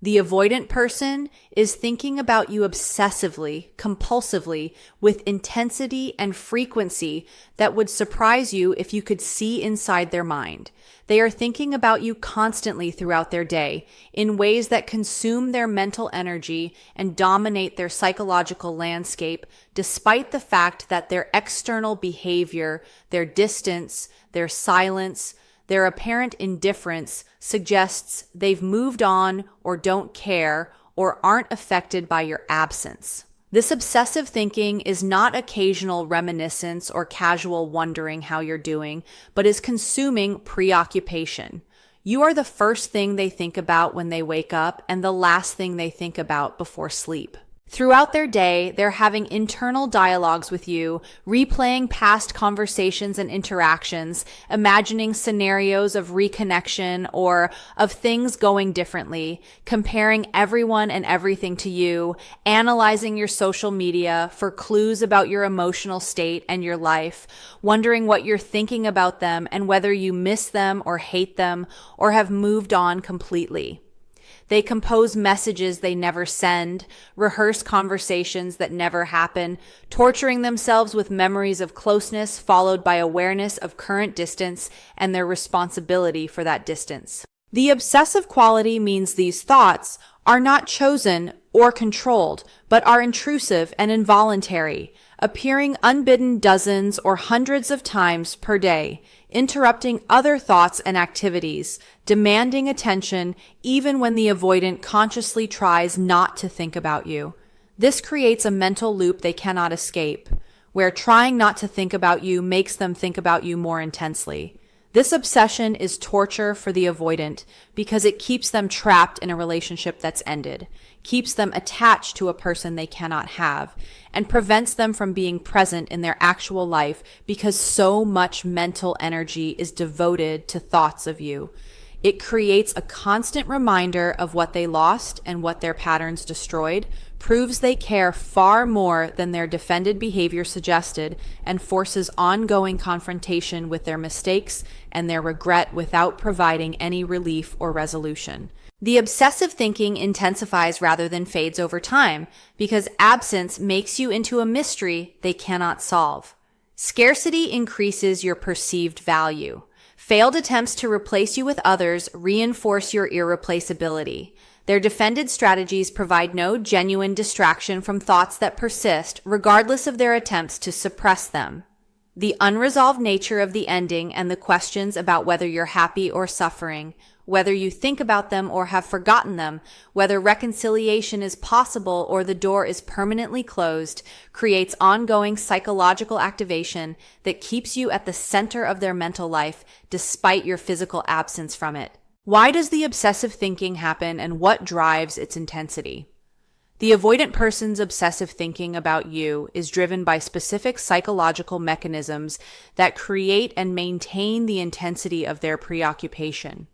The avoidant person is thinking about you obsessively, compulsively, with intensity and frequency that would surprise you if you could see inside their mind. They are thinking about you constantly throughout their day in ways that consume their mental energy and dominate their psychological landscape, despite the fact that their external behavior, their distance, their silence, their apparent indifference suggests they've moved on or don't care or aren't affected by your absence. This obsessive thinking is not occasional reminiscence or casual wondering how you're doing, but is consuming preoccupation. You are the first thing they think about when they wake up and the last thing they think about before sleep. Throughout their day, they're having internal dialogues with you, replaying past conversations and interactions, imagining scenarios of reconnection or of things going differently, comparing everyone and everything to you, analyzing your social media for clues about your emotional state and your life, wondering what you're thinking about them and whether you miss them or hate them or have moved on completely. They compose messages they never send, rehearse conversations that never happen, torturing themselves with memories of closeness followed by awareness of current distance and their responsibility for that distance. The obsessive quality means these thoughts are not chosen or controlled, but are intrusive and involuntary, appearing unbidden dozens or hundreds of times per day, interrupting other thoughts and activities, demanding attention even when the avoidant consciously tries not to think about you. This creates a mental loop they cannot escape, where trying not to think about you makes them think about you more intensely. This obsession is torture for the avoidant because it keeps them trapped in a relationship that's ended, keeps them attached to a person they cannot have, and prevents them from being present in their actual life because so much mental energy is devoted to thoughts of you. It creates a constant reminder of what they lost and what their patterns destroyed, proves they care far more than their defended behavior suggested, and forces ongoing confrontation with their mistakes and their regret without providing any relief or resolution. The obsessive thinking intensifies rather than fades over time because absence makes you into a mystery they cannot solve. Scarcity increases your perceived value. Failed attempts to replace you with others reinforce your irreplaceability. Their defended strategies provide no genuine distraction from thoughts that persist, regardless of their attempts to suppress them. The unresolved nature of the ending and the questions about whether you're happy or suffering, whether you think about them or have forgotten them, whether reconciliation is possible or the door is permanently closed, creates ongoing psychological activation that keeps you at the center of their mental life despite your physical absence from it. Why does the obsessive thinking happen and what drives its intensity? The avoidant person's obsessive thinking about you is driven by specific psychological mechanisms that create and maintain the intensity of their preoccupation.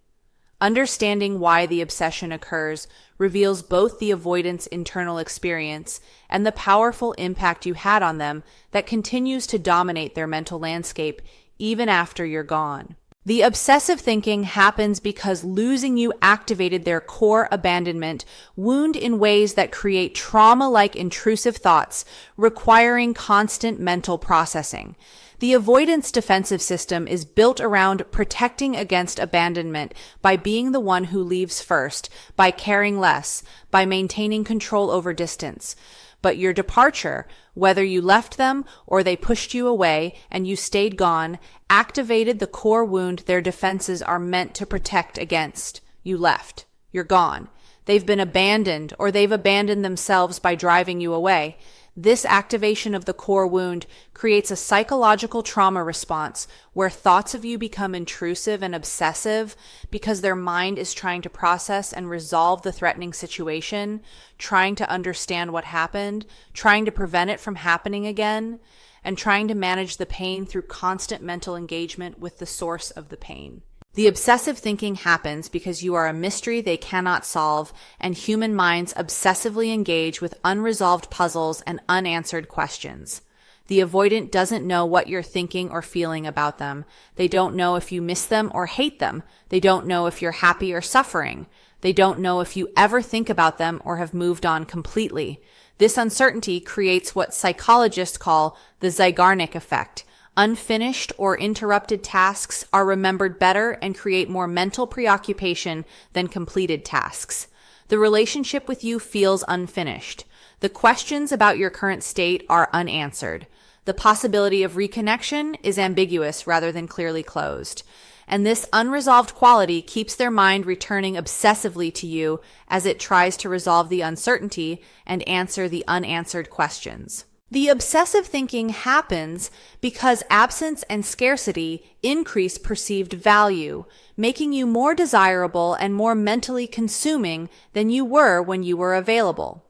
Understanding why the obsession occurs reveals both the avoidant's internal experience and the powerful impact you had on them that continues to dominate their mental landscape even after you're gone. The obsessive thinking happens because losing you activated their core abandonment wound in ways that create trauma-like intrusive thoughts requiring constant mental processing. The avoidance defensive system is built around protecting against abandonment by being the one who leaves first, by caring less, by maintaining control over distance. But your departure, whether you left them or they pushed you away and you stayed gone, activated the core wound their defenses are meant to protect against. You left. You're gone. They've been abandoned or they've abandoned themselves by driving you away. This activation of the core wound creates a psychological trauma response where thoughts of you become intrusive and obsessive because their mind is trying to process and resolve the threatening situation, trying to understand what happened, trying to prevent it from happening again, and trying to manage the pain through constant mental engagement with the source of the pain. The obsessive thinking happens because you are a mystery they cannot solve, and human minds obsessively engage with unresolved puzzles and unanswered questions. The avoidant doesn't know what you're thinking or feeling about them. They don't know if you miss them or hate them. They don't know if you're happy or suffering. They don't know if you ever think about them or have moved on completely. This uncertainty creates what psychologists call the Zeigarnik effect. Unfinished or interrupted tasks are remembered better and create more mental preoccupation than completed tasks. The relationship with you feels unfinished. The questions about your current state are unanswered. The possibility of reconnection is ambiguous rather than clearly closed. And this unresolved quality keeps their mind returning obsessively to you as it tries to resolve the uncertainty and answer the unanswered questions. The obsessive thinking happens because absence and scarcity increase perceived value, making you more desirable and more mentally consuming than you were when you were available.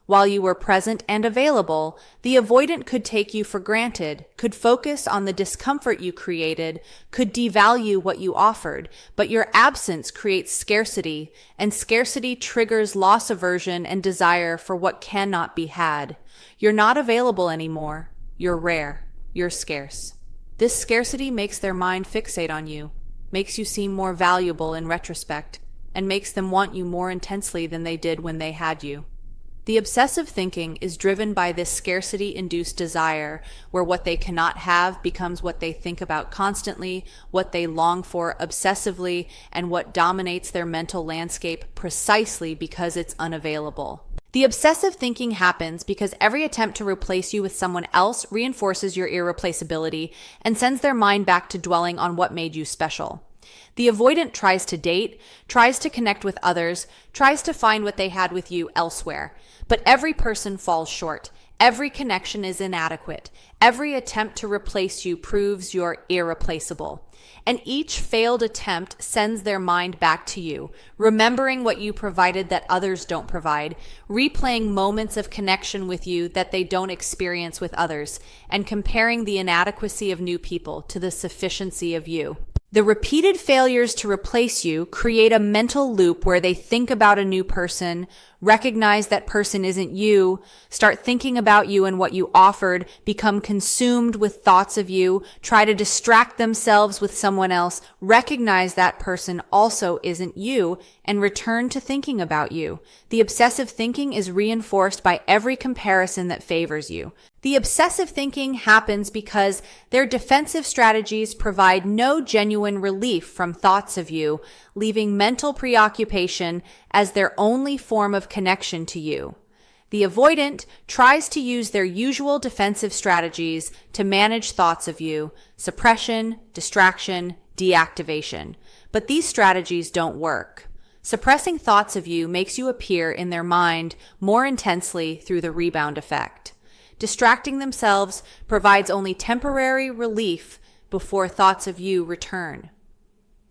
While you were present and available, the avoidant could take you for granted, could focus on the discomfort you created, could devalue what you offered, but your absence creates scarcity, and scarcity triggers loss aversion and desire for what cannot be had. You're not available anymore. You're rare. You're scarce. This scarcity makes their mind fixate on you, makes you seem more valuable in retrospect, and makes them want you more intensely than they did when they had you. The obsessive thinking is driven by this scarcity-induced desire, where what they cannot have becomes what they think about constantly, what they long for obsessively, and what dominates their mental landscape precisely because it's unavailable. The obsessive thinking happens because every attempt to replace you with someone else reinforces your irreplaceability and sends their mind back to dwelling on what made you special. The avoidant tries to date, tries to connect with others, tries to find what they had with you elsewhere. But every person falls short. Every connection is inadequate. Every attempt to replace you proves you're irreplaceable. And each failed attempt sends their mind back to you, remembering what you provided that others don't provide, replaying moments of connection with you that they don't experience with others, and comparing the inadequacy of new people to the sufficiency of you. The repeated failures to replace you create a mental loop where they think about a new person, recognize that person isn't you, start thinking about you and what you offered, become consumed with thoughts of you, try to distract themselves with someone else, recognize that person also isn't you, and return to thinking about you. The obsessive thinking is reinforced by every comparison that favors you. The obsessive thinking happens because their defensive strategies provide no genuine relief from thoughts of you, leaving mental preoccupation as their only form of connection to you. The avoidant tries to use their usual defensive strategies to manage thoughts of you: suppression, distraction, deactivation. But these strategies don't work. Suppressing thoughts of you makes you appear in their mind more intensely through the rebound effect. Distracting themselves provides only temporary relief before thoughts of you return.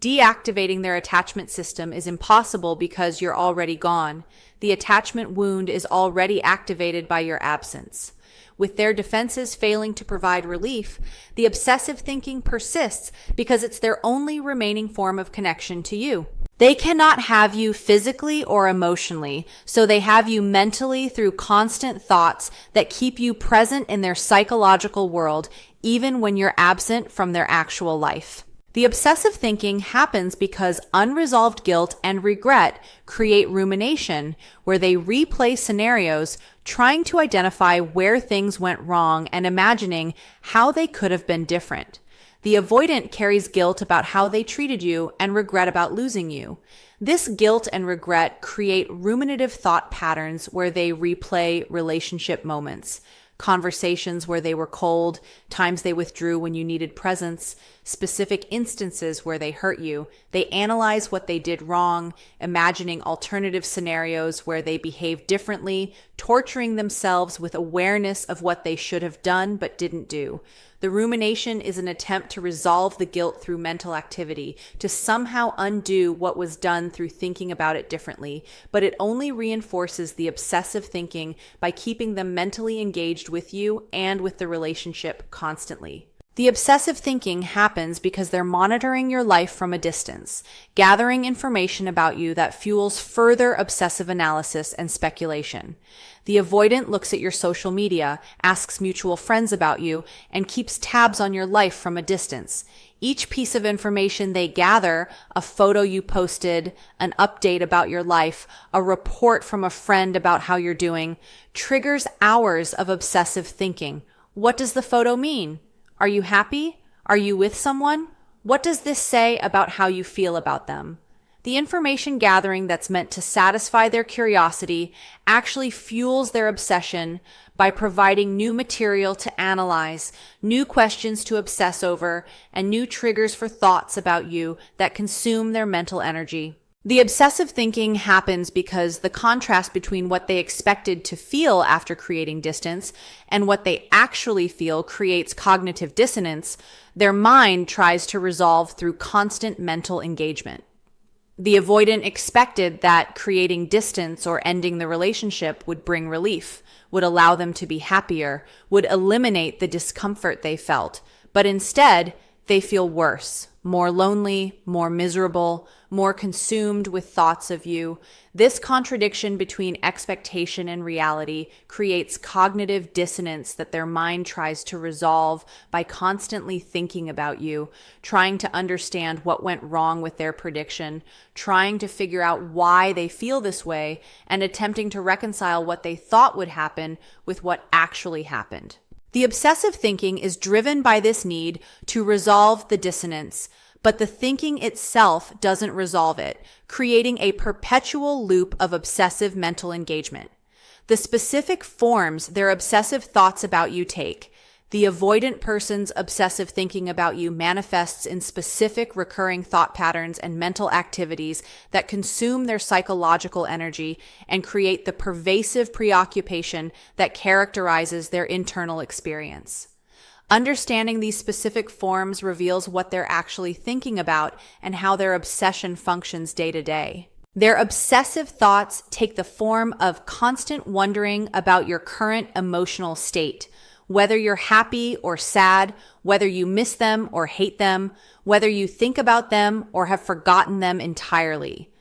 Deactivating their attachment system is impossible because you're already gone. The attachment wound is already activated by your absence. With their defenses failing to provide relief, the obsessive thinking persists because it's their only remaining form of connection to you. They cannot have you physically or emotionally, so they have you mentally through constant thoughts that keep you present in their psychological world, even when you're absent from their actual life. The obsessive thinking happens because unresolved guilt and regret create rumination, where they replay scenarios, trying to identify where things went wrong and imagining how they could have been different. The avoidant carries guilt about how they treated you and regret about losing you. This guilt and regret create ruminative thought patterns where they replay relationship moments, conversations where they were cold, times they withdrew when you needed presence, specific instances where they hurt you. They analyze what they did wrong, imagining alternative scenarios where they behaved differently, torturing themselves with awareness of what they should have done but didn't do. The rumination is an attempt to resolve the guilt through mental activity, to somehow undo what was done through thinking about it differently, but it only reinforces the obsessive thinking by keeping them mentally engaged with you and with the relationship constantly. The obsessive thinking happens because they're monitoring your life from a distance, gathering information about you that fuels further obsessive analysis and speculation. The avoidant looks at your social media, asks mutual friends about you, and keeps tabs on your life from a distance. Each piece of information they gather, a photo you posted, an update about your life, a report from a friend about how you're doing, triggers hours of obsessive thinking. What does the photo mean? Are you happy? Are you with someone? What does this say about how you feel about them? The information gathering that's meant to satisfy their curiosity actually fuels their obsession by providing new material to analyze, new questions to obsess over, and new triggers for thoughts about you that consume their mental energy. The obsessive thinking happens because the contrast between what they expected to feel after creating distance and what they actually feel creates cognitive dissonance. Their mind tries to resolve through constant mental engagement. The avoidant expected that creating distance or ending the relationship would bring relief, would allow them to be happier, would eliminate the discomfort they felt, but instead, they feel worse, more lonely, more miserable, more consumed with thoughts of you. This contradiction between expectation and reality creates cognitive dissonance that their mind tries to resolve by constantly thinking about you, trying to understand what went wrong with their prediction, trying to figure out why they feel this way, and attempting to reconcile what they thought would happen with what actually happened. The obsessive thinking is driven by this need to resolve the dissonance, but the thinking itself doesn't resolve it, creating a perpetual loop of obsessive mental engagement. The specific forms their obsessive thoughts about you take. The avoidant person's obsessive thinking about you manifests in specific recurring thought patterns and mental activities that consume their psychological energy and create the pervasive preoccupation that characterizes their internal experience. Understanding these specific forms reveals what they're actually thinking about and how their obsession functions day to day. Their obsessive thoughts take the form of constant wondering about your current emotional state, whether you're happy or sad, whether you miss them or hate them, whether you think about them or have forgotten them entirely.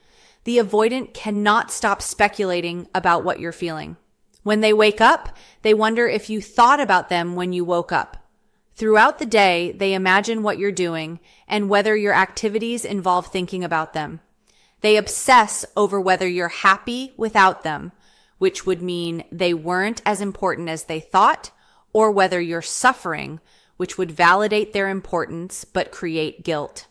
The avoidant cannot stop speculating about what you're feeling. When they wake up, they wonder if you thought about them when you woke up. Throughout the day, they imagine what you're doing and whether your activities involve thinking about them. They obsess over whether you're happy without them, which would mean they weren't as important as they thought, or whether you're suffering, which would validate their importance but create guilt.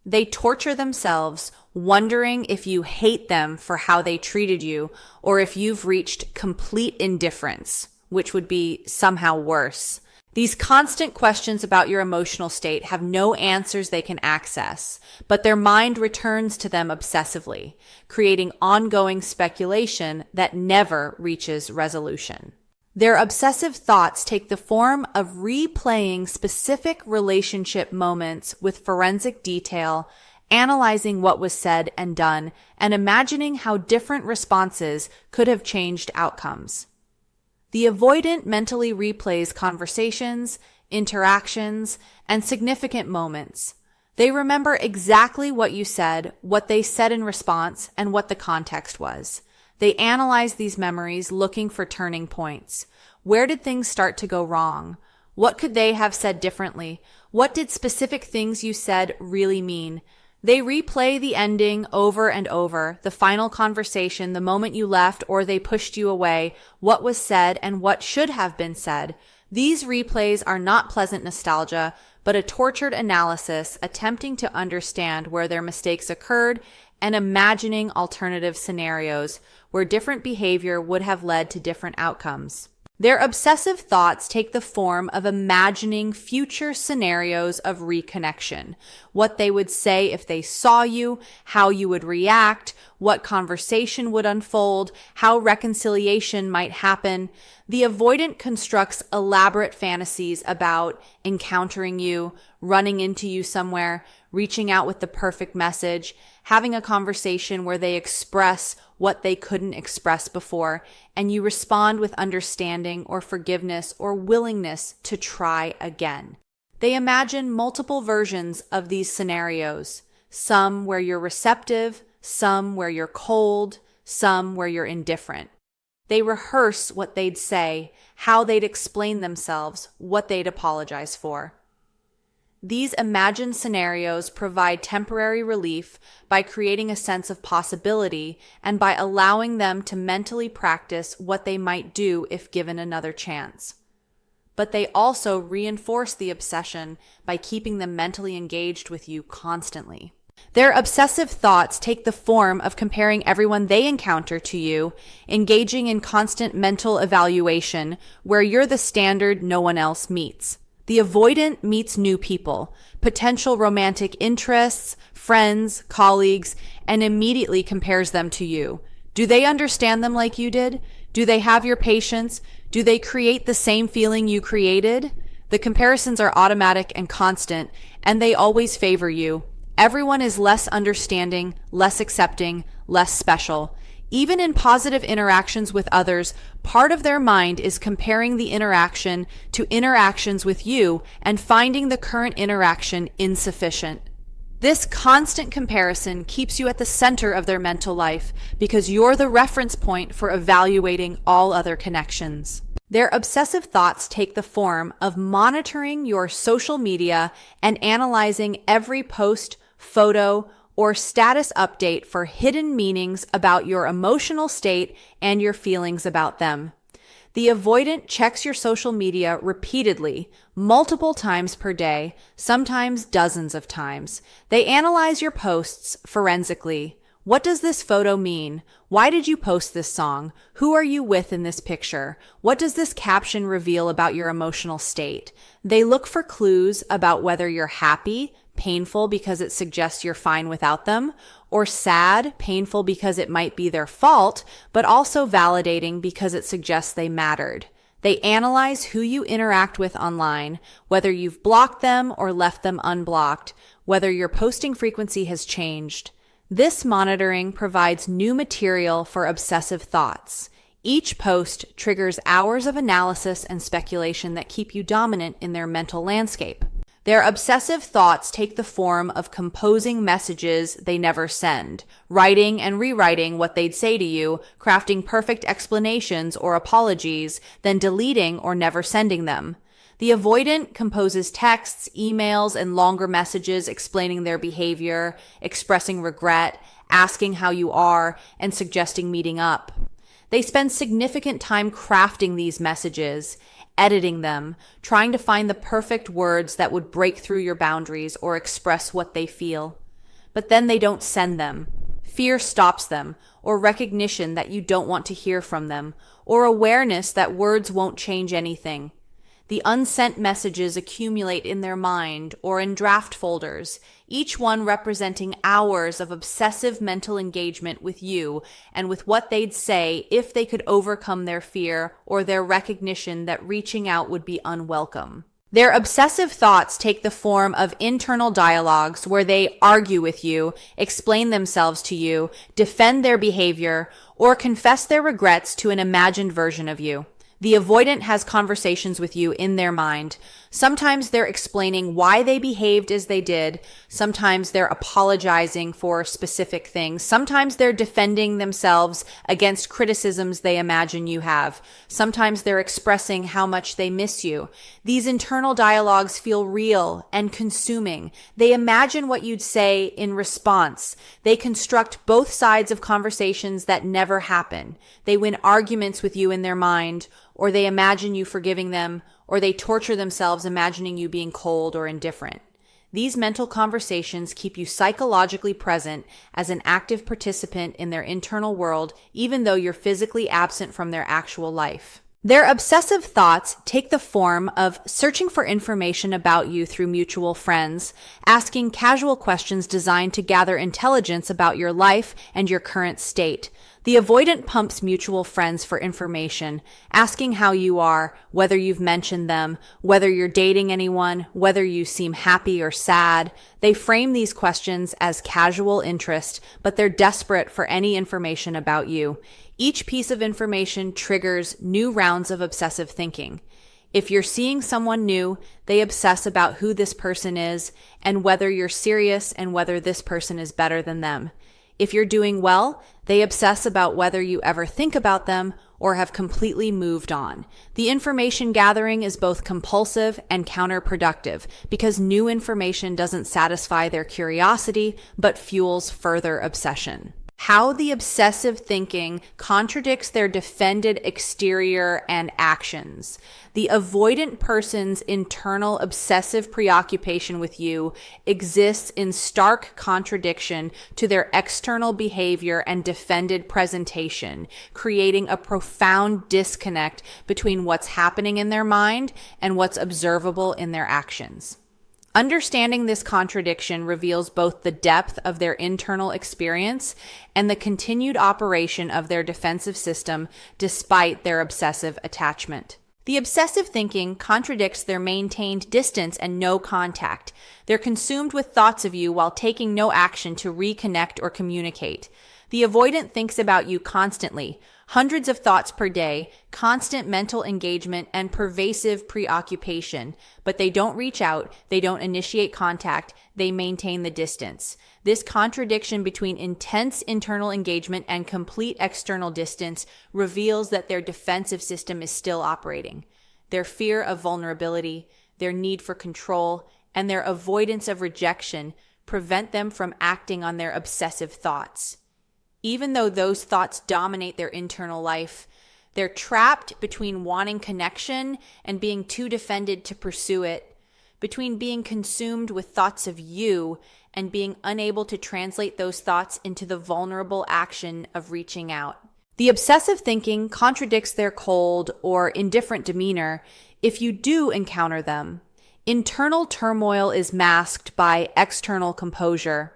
They torture themselves, wondering if you hate them for how they treated you, or if you've reached complete indifference, which would be somehow worse. These constant questions about your emotional state have no answers they can access, but their mind returns to them obsessively, creating ongoing speculation that never reaches resolution. Their obsessive thoughts take the form of replaying specific relationship moments with forensic detail, analyzing what was said and done, and imagining how different responses could have changed outcomes. The avoidant mentally replays conversations, interactions, and significant moments. They remember exactly what you said, what they said in response, and what the context was. They analyze these memories, looking for turning points. Where did things start to go wrong? What could they have said differently? What did specific things you said really mean? They replay the ending over and over, the final conversation, the moment you left or they pushed you away, what was said and what should have been said. These replays are not pleasant nostalgia, but a tortured analysis attempting to understand where their mistakes occurred and imagining alternative scenarios where different behavior would have led to different outcomes. Their obsessive thoughts take the form of imagining future scenarios of reconnection, what they would say if they saw you, how you would react, what conversation would unfold, how reconciliation might happen. The avoidant constructs elaborate fantasies about encountering you, running into you somewhere, reaching out with the perfect message, having a conversation where they express what they couldn't express before, and you respond with understanding or forgiveness or willingness to try again. They imagine multiple versions of these scenarios, some where you're receptive, some where you're cold, some where you're indifferent. They rehearse what they'd say, how they'd explain themselves, what they'd apologize for. These imagined scenarios provide temporary relief by creating a sense of possibility and by allowing them to mentally practice what they might do if given another chance. But they also reinforce the obsession by keeping them mentally engaged with you constantly. Their obsessive thoughts take the form of comparing everyone they encounter to you, engaging in constant mental evaluation where you're the standard no one else meets. The avoidant meets new people, potential romantic interests, friends, colleagues, and immediately compares them to you. Do they understand them like you did? Do they have your patience? Do they create the same feeling you created? The comparisons are automatic and constant, and they always favor you. Everyone is less understanding, less accepting, less special. Even in positive interactions with others, part of their mind is comparing the interaction to interactions with you and finding the current interaction insufficient. This constant comparison keeps you at the center of their mental life because you're the reference point for evaluating all other connections. Their obsessive thoughts take the form of monitoring your social media and analyzing every post, photo, or status update for hidden meanings about your emotional state and your feelings about them. The avoidant checks your social media repeatedly, multiple times per day, sometimes dozens of times. They analyze your posts forensically. What does this photo mean? Why did you post this song? Who are you with in this picture? What does this caption reveal about your emotional state? They look for clues about whether you're happy, painful because it suggests you're fine without them, or sad, painful because it might be their fault, but also validating because it suggests they mattered. They analyze who you interact with online, whether you've blocked them or left them unblocked, whether your posting frequency has changed. This monitoring provides new material for obsessive thoughts. Each post triggers hours of analysis and speculation that keep you dominant in their mental landscape. Their obsessive thoughts take the form of composing messages they never send, writing and rewriting what they'd say to you, crafting perfect explanations or apologies, then deleting or never sending them. The avoidant composes texts, emails, and longer messages explaining their behavior, expressing regret, asking how you are, and suggesting meeting up. They spend significant time crafting these messages, editing them, trying to find the perfect words that would break through your boundaries or express what they feel. But then they don't send them. Fear stops them, or recognition that you don't want to hear from them, or awareness that words won't change anything. The unsent messages accumulate in their mind or in draft folders, each one representing hours of obsessive mental engagement with you and with what they'd say if they could overcome their fear or their recognition that reaching out would be unwelcome. Their obsessive thoughts take the form of internal dialogues where they argue with you, explain themselves to you, defend their behavior, or confess their regrets to an imagined version of you. The avoidant has conversations with you in their mind. Sometimes they're explaining why they behaved as they did. Sometimes they're apologizing for specific things. Sometimes they're defending themselves against criticisms they imagine you have. Sometimes they're expressing how much they miss you. These internal dialogues feel real and consuming. They imagine what you'd say in response. They construct both sides of conversations that never happen. They win arguments with you in their mind, or they imagine you forgiving them, or they torture themselves imagining you being cold or indifferent. These mental conversations keep you psychologically present as an active participant in their internal world, even though you're physically absent from their actual life. Their obsessive thoughts take the form of searching for information about you through mutual friends, asking casual questions designed to gather intelligence about your life and your current state. The avoidant pumps mutual friends for information, asking how you are, whether you've mentioned them, whether you're dating anyone, whether you seem happy or sad. They frame these questions as casual interest, but they're desperate for any information about you. Each piece of information triggers new rounds of obsessive thinking. If you're seeing someone new, they obsess about who this person is and whether you're serious and whether this person is better than them. If you're doing well, they obsess about whether you ever think about them or have completely moved on. The information gathering is both compulsive and counterproductive because new information doesn't satisfy their curiosity but fuels further obsession. How the obsessive thinking contradicts their defended exterior and actions. The avoidant person's internal obsessive preoccupation with you exists in stark contradiction to their external behavior and defended presentation, creating a profound disconnect between what's happening in their mind and what's observable in their actions. Understanding this contradiction reveals both the depth of their internal experience and the continued operation of their defensive system despite their obsessive attachment. The obsessive thinking contradicts their maintained distance and no contact. They're consumed with thoughts of you while taking no action to reconnect or communicate. The avoidant thinks about you constantly, hundreds of thoughts per day, constant mental engagement, and pervasive preoccupation. But they don't reach out, they don't initiate contact, they maintain the distance. This contradiction between intense internal engagement and complete external distance reveals that their defensive system is still operating. Their fear of vulnerability, their need for control, and their avoidance of rejection prevent them from acting on their obsessive thoughts. Even though those thoughts dominate their internal life, they're trapped between wanting connection and being too defended to pursue it, between being consumed with thoughts of you and being unable to translate those thoughts into the vulnerable action of reaching out. The obsessive thinking contradicts their cold or indifferent demeanor if you do encounter them. Internal turmoil is masked by external composure.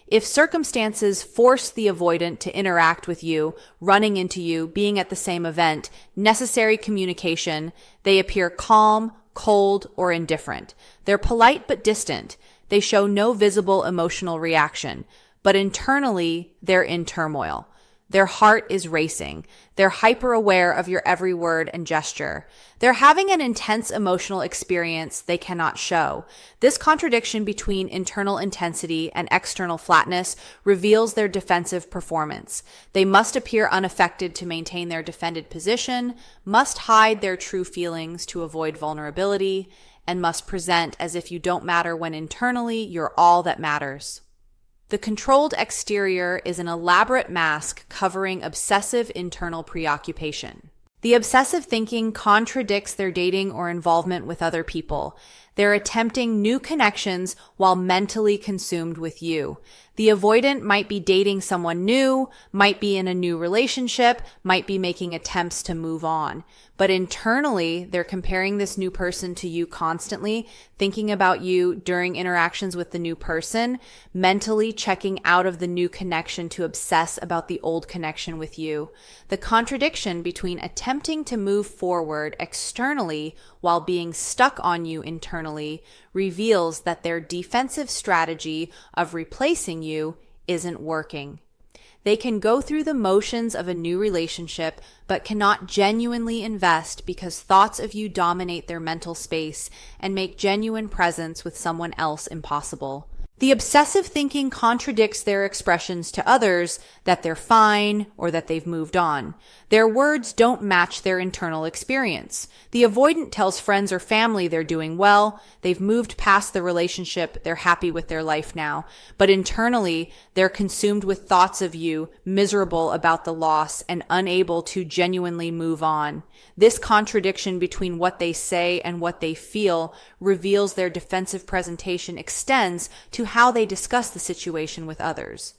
If circumstances force the avoidant to interact with you, running into you, being at the same event, necessary communication, they appear calm, cold, or indifferent. They're polite but distant. They show no visible emotional reaction, but internally, they're in turmoil. Their heart is racing. They're hyper aware of your every word and gesture. They're having an intense emotional experience they cannot show. This contradiction between internal intensity and external flatness reveals their defensive performance. They must appear unaffected to maintain their defended position, must hide their true feelings to avoid vulnerability, and must present as if you don't matter when internally you're all that matters. The controlled exterior is an elaborate mask covering obsessive internal preoccupation. The obsessive thinking contradicts their dating or involvement with other people. They're attempting new connections while mentally consumed with you. The avoidant might be dating someone new, might be in a new relationship, might be making attempts to move on. But internally, they're comparing this new person to you constantly, thinking about you during interactions with the new person, mentally checking out of the new connection to obsess about the old connection with you. The contradiction between attempting to move forward externally while being stuck on you internally reveals that their defensive strategy of replacing you isn't working. They can go through the motions of a new relationship, but cannot genuinely invest because thoughts of you dominate their mental space and make genuine presence with someone else impossible. The obsessive thinking contradicts their expressions to others that they're fine or that they've moved on. Their words don't match their internal experience. The avoidant tells friends or family they're doing well, they've moved past the relationship, they're happy with their life now. But internally, they're consumed with thoughts of you, miserable about the loss and unable to genuinely move on. This contradiction between what they say and what they feel reveals their defensive presentation extends to how they discuss the situation with others.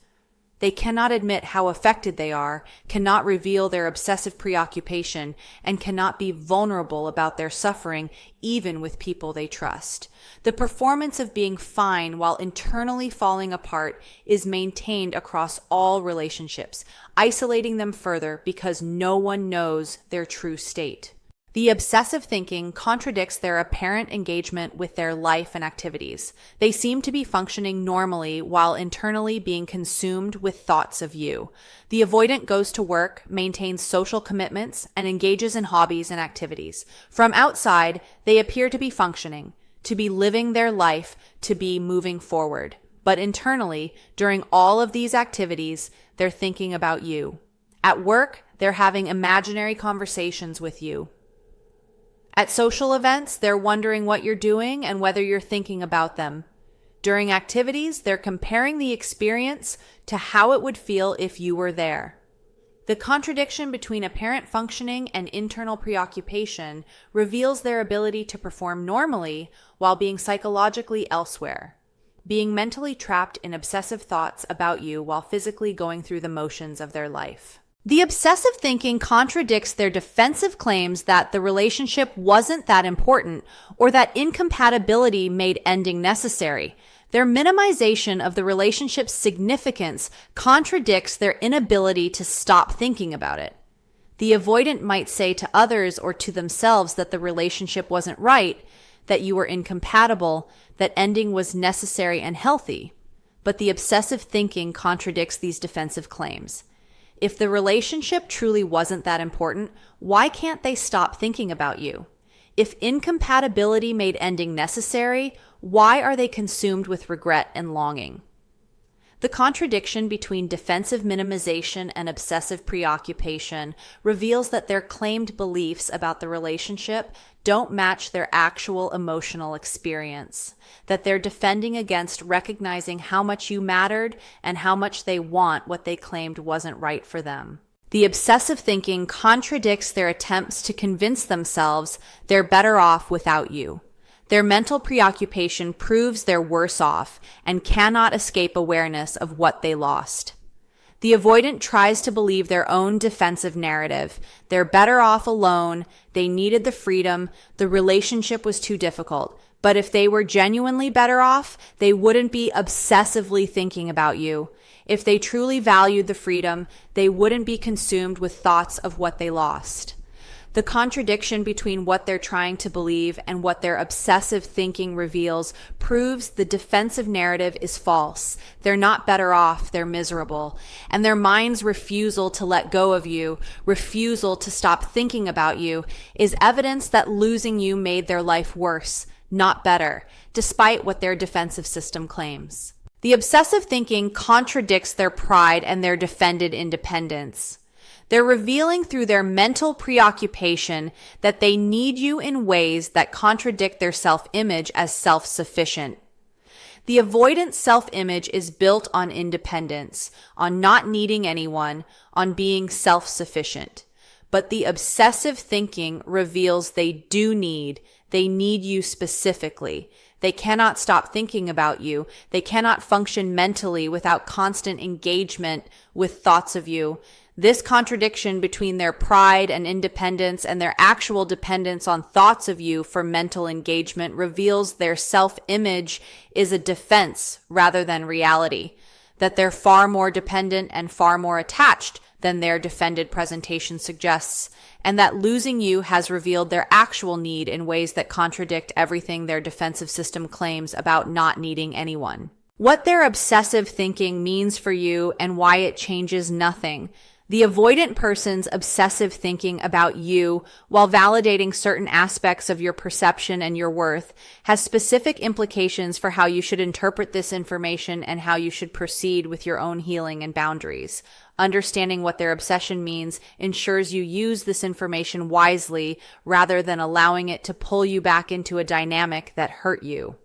They cannot admit how affected they are, cannot reveal their obsessive preoccupation, and cannot be vulnerable about their suffering even with people they trust. The performance of being fine while internally falling apart is maintained across all relationships, isolating them further because no one knows their true state. The obsessive thinking contradicts their apparent engagement with their life and activities. They seem to be functioning normally while internally being consumed with thoughts of you. The avoidant goes to work, maintains social commitments, and engages in hobbies and activities. From outside, they appear to be functioning, to be living their life, to be moving forward. But internally, during all of these activities, they're thinking about you. At work, they're having imaginary conversations with you. At social events, they're wondering what you're doing and whether you're thinking about them. During activities, they're comparing the experience to how it would feel if you were there. The contradiction between apparent functioning and internal preoccupation reveals their ability to perform normally while being psychologically elsewhere, being mentally trapped in obsessive thoughts about you while physically going through the motions of their life. The obsessive thinking contradicts their defensive claims that the relationship wasn't that important or that incompatibility made ending necessary. Their minimization of the relationship's significance contradicts their inability to stop thinking about it. The avoidant might say to others or to themselves that the relationship wasn't right, that you were incompatible, that ending was necessary and healthy. But the obsessive thinking contradicts these defensive claims. If the relationship truly wasn't that important, why can't they stop thinking about you? If incompatibility made ending necessary, why are they consumed with regret and longing? The contradiction between defensive minimization and obsessive preoccupation reveals that their claimed beliefs about the relationship don't match their actual emotional experience, that they're defending against recognizing how much you mattered and how much they want what they claimed wasn't right for them. The obsessive thinking contradicts their attempts to convince themselves they're better off without you. Their mental preoccupation proves they're worse off and cannot escape awareness of what they lost. The avoidant tries to believe their own defensive narrative. They're better off alone. They needed the freedom. The relationship was too difficult. But if they were genuinely better off, they wouldn't be obsessively thinking about you. If they truly valued the freedom, they wouldn't be consumed with thoughts of what they lost. The contradiction between what they're trying to believe and what their obsessive thinking reveals proves the defensive narrative is false. They're not better off, they're miserable. And their mind's refusal to let go of you, refusal to stop thinking about you, is evidence that losing you made their life worse, not better, despite what their defensive system claims. The obsessive thinking contradicts their pride and their defended independence. They're revealing through their mental preoccupation that they need you in ways that contradict their self-image as self-sufficient. The avoidant self-image is built on independence, on not needing anyone, on being self-sufficient. But the obsessive thinking reveals they need you specifically. They cannot stop thinking about you. They cannot function mentally without constant engagement with thoughts of you. This contradiction between their pride and independence and their actual dependence on thoughts of you for mental engagement reveals their self-image is a defense rather than reality, that they're far more dependent and far more attached than their defended presentation suggests, and that losing you has revealed their actual need in ways that contradict everything their defensive system claims about not needing anyone. What their obsessive thinking means for you and why it changes nothing. The avoidant person's obsessive thinking about you, while validating certain aspects of your perception and your worth, has specific implications for how you should interpret this information and how you should proceed with your own healing and boundaries. Understanding what their obsession means ensures you use this information wisely rather than allowing it to pull you back into a dynamic that hurt you.